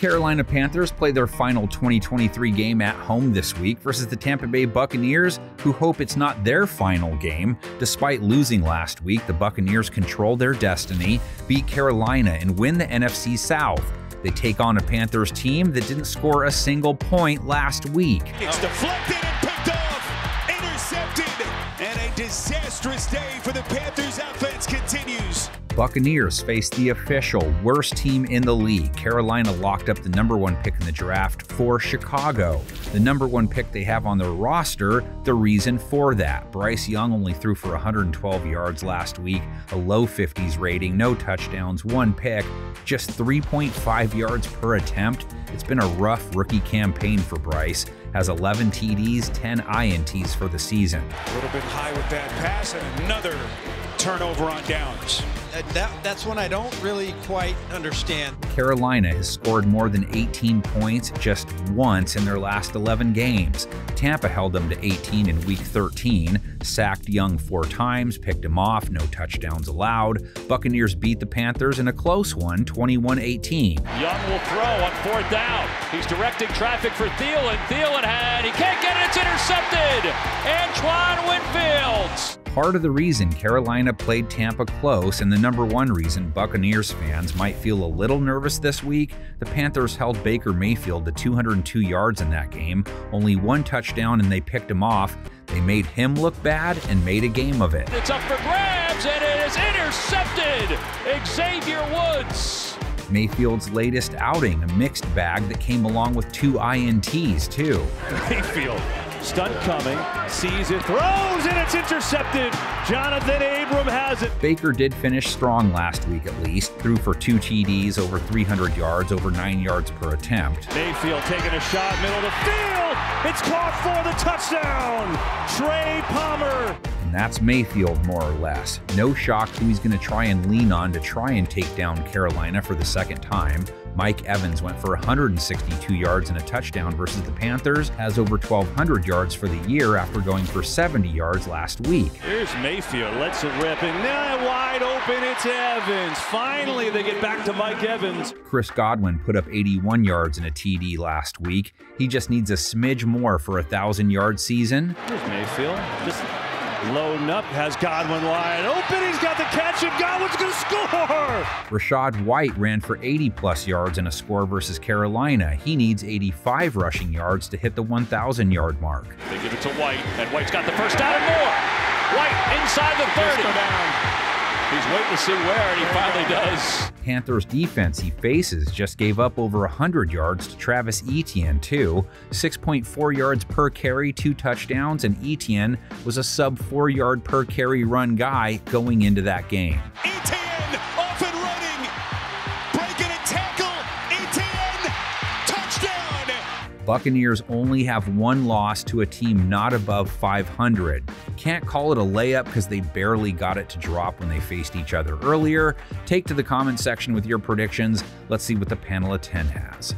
Carolina Panthers play their final 2023 game at home this week versus the Tampa Bay Buccaneers, who hope it's not their final game. Despite losing last week, the Buccaneers control their destiny, beat Carolina, and win the NFC South. They take on a Panthers team that didn't score a single point last week. It's deflected and picked off, intercepted, and a disastrous day for the Panthers offense continues. Buccaneers faced the official worst team in the league. Carolina locked up the #1 pick in the draft for Chicago. The #1 pick they have on their roster, the reason for that. Bryce Young only threw for 112 yards last week, a low 50s rating, no touchdowns, 1 pick, just 3.5 yards per attempt. It's been a rough rookie campaign for Bryce. Has 11 TDs, 10 INTs for the season. A little bit high with that pass and another turnover on downs. That's one I don't really quite understand. Carolina has scored more than 18 points just once in their last 11 games. Tampa held them to 18 in Week 13, sacked Young 4 times, picked him off, no touchdowns allowed. Buccaneers beat the Panthers in a close one, 21-18. Young will throw on 4th down. He's directing traffic for Thielen. He can't get it, it's intercepted! Antoine Winfield! Part of the reason Carolina played Tampa close, and the #1 reason Buccaneers fans might feel a little nervous this week, the Panthers held Baker Mayfield to 202 yards in that game, only 1 touchdown, and they picked him off. They made him look bad and made a game of it. It's up for grabs, and it is intercepted! Xavier Woods! Mayfield's latest outing, a mixed bag that came along with 2 INTs, too. Mayfield, stunt coming, sees it, throws, and it's intercepted. Jonathan Abram has it. Baker did finish strong last week at least, threw for 2 TDs, over 300 yards, over 9 yards per attempt. Mayfield taking a shot, middle of the field. It's caught for the touchdown. Trey Palmer. And that's Mayfield, more or less. No shock who he's going to try and lean on to try and take down Carolina for the second time. Mike Evans went for 162 yards and a touchdown versus the Panthers, has over 1,200 yards for the year after going for 70 yards last week. Here's Mayfield, lets it rip, and now wide open, it's Evans. Finally, they get back to Mike Evans. Chris Godwin put up 81 yards and a TD last week. He just needs a smidge more for a 1,000-yard season. Here's Mayfield, just loading up, has Godwin wide open, he's got the catch, and Godwin's gonna score! Rachaad White ran for 80-plus yards in a score versus Carolina. He needs 85 rushing yards to hit the 1,000-yard mark. They give it to White, and White's got the first down and more! White inside the 30. He's waiting to see where, and he finally does. Panthers defense he faces just gave up over 100 yards to Travis Etienne, too. 6.4 yards per carry, 2 touchdowns, and Etienne was a sub-4 yard per carry run guy going into that game. Etienne off and running, breaking a tackle, Etienne, touchdown! Buccaneers only have 1 loss to a team not above 500. Can't call it a layup because they barely got it to drop when they faced each other earlier. Take to the comment section with your predictions. Let's see what the panel of 10 has.